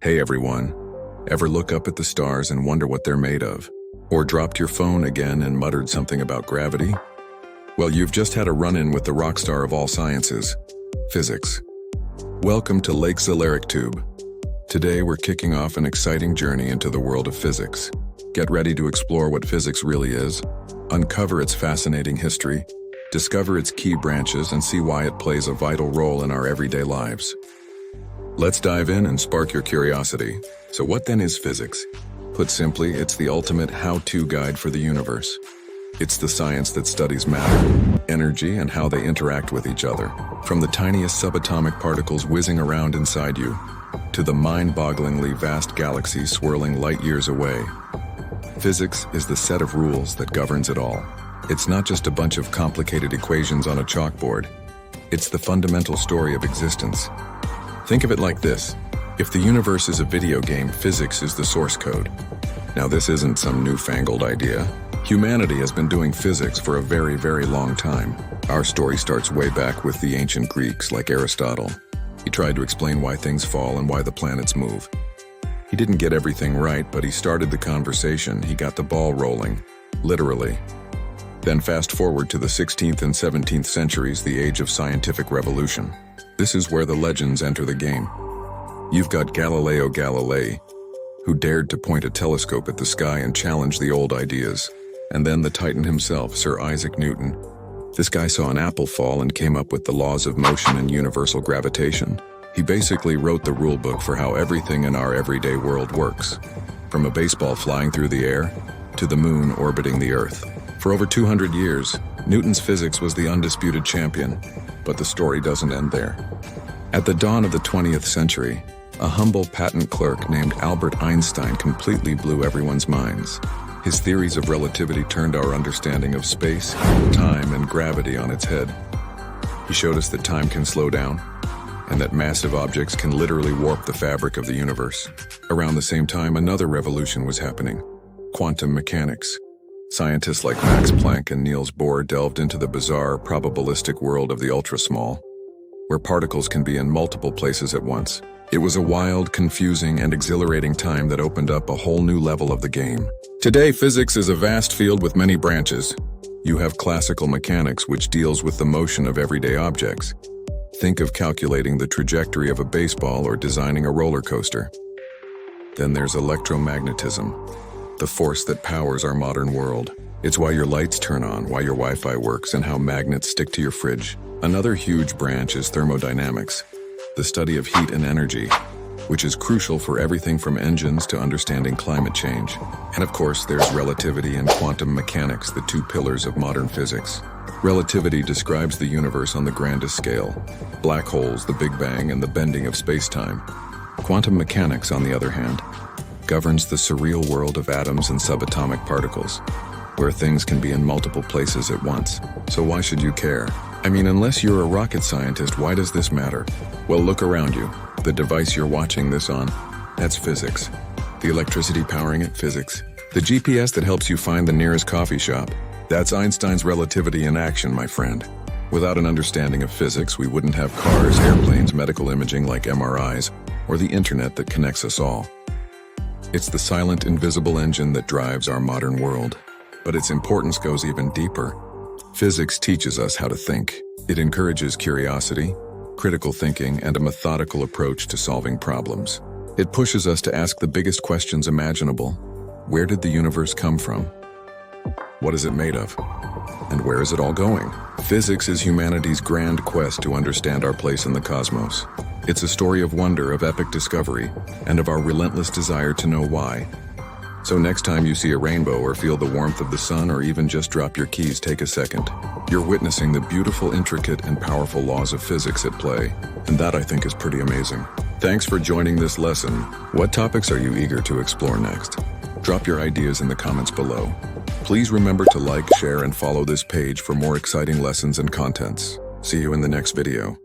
Hey everyone, ever look up at the stars and wonder what they're made of? Or dropped your phone again and muttered something about gravity? Well, you've just had a run-in with the rock star of all sciences, physics. Welcome to Lake Zalaric Tube. Today we're kicking off an exciting journey into the world of physics. Get ready to explore what physics really is, uncover its fascinating history, discover its key branches, and see why it plays a vital role in our everyday lives. Let's dive in and spark your curiosity. So what then is physics? Put simply, it's the ultimate how-to guide for the universe. It's the science that studies matter, energy, and how they interact with each other. From the tiniest subatomic particles whizzing around inside you, to the mind-bogglingly vast galaxies swirling light years away. Physics is the set of rules that governs it all. It's not just a bunch of complicated equations on a chalkboard. It's the fundamental story of existence. Think of it like this. If the universe is a video game, physics is the source code. Now, this isn't some newfangled idea. Humanity has been doing physics for a very, very long time. Our story starts way back with the ancient Greeks, like Aristotle. He tried to explain why things fall and why the planets move. He didn't get everything right, but he started the conversation. He got the ball rolling, literally. Then fast forward to the 16th and 17th centuries, the age of scientific revolution. This is where the legends enter the game. You've got Galileo Galilei, who dared to point a telescope at the sky and challenge the old ideas. And then the Titan himself, Sir Isaac Newton. This guy saw an apple fall and came up with the laws of motion and universal gravitation. He basically wrote the rule book for how everything in our everyday world works. From a baseball flying through the air, to the moon orbiting the Earth. For over 200 years, Newton's physics was the undisputed champion, but the story doesn't end there. At the dawn of the 20th century, a humble patent clerk named Albert Einstein completely blew everyone's minds. His theories of relativity turned our understanding of space, time, and gravity on its head. He showed us that time can slow down, and that massive objects can literally warp the fabric of the universe. Around the same time, another revolution was happening: quantum mechanics. Scientists like Max Planck and Niels Bohr delved into the bizarre, probabilistic world of the ultra-small, where particles can be in multiple places at once. It was a wild, confusing, and exhilarating time that opened up a whole new level of the game. Today, physics is a vast field with many branches. You have classical mechanics, which deals with the motion of everyday objects. Think of calculating the trajectory of a baseball or designing a roller coaster. Then there's electromagnetism, the force that powers our modern world. It's why your lights turn on, why your Wi-Fi works, and how magnets stick to your fridge. Another huge branch is thermodynamics, the study of heat and energy, which is crucial for everything from engines to understanding climate change. And of course, there's relativity and quantum mechanics, the two pillars of modern physics. Relativity describes the universe on the grandest scale: black holes, the Big Bang, and the bending of space-time. Quantum mechanics, on the other hand, governs the surreal world of atoms and subatomic particles, where things can be in multiple places at once. So why should you care? I mean, unless you're a rocket scientist, why does this matter? Well, look around you. The device you're watching this on, that's physics. The electricity powering it, physics. The GPS that helps you find the nearest coffee shop, that's Einstein's relativity in action, my friend. Without an understanding of physics, we wouldn't have cars, airplanes, medical imaging like MRIs, or the internet that connects us all. It's the silent, invisible engine that drives our modern world. But its importance goes even deeper. Physics teaches us how to think. It encourages curiosity, critical thinking, and a methodical approach to solving problems. It pushes us to ask the biggest questions imaginable. Where did the universe come from? What is it made of? And where is it all going? Physics is humanity's grand quest to understand our place in the cosmos. It's a story of wonder, of epic discovery, and of our relentless desire to know why. So next time you see a rainbow or feel the warmth of the sun or even just drop your keys, take a second. You're witnessing the beautiful, intricate, and powerful laws of physics at play. And that, I think, is pretty amazing. Thanks for joining this lesson. What topics are you eager to explore next? Drop your ideas in the comments below. Please remember to like, share, and follow this page for more exciting lessons and contents. See you in the next video.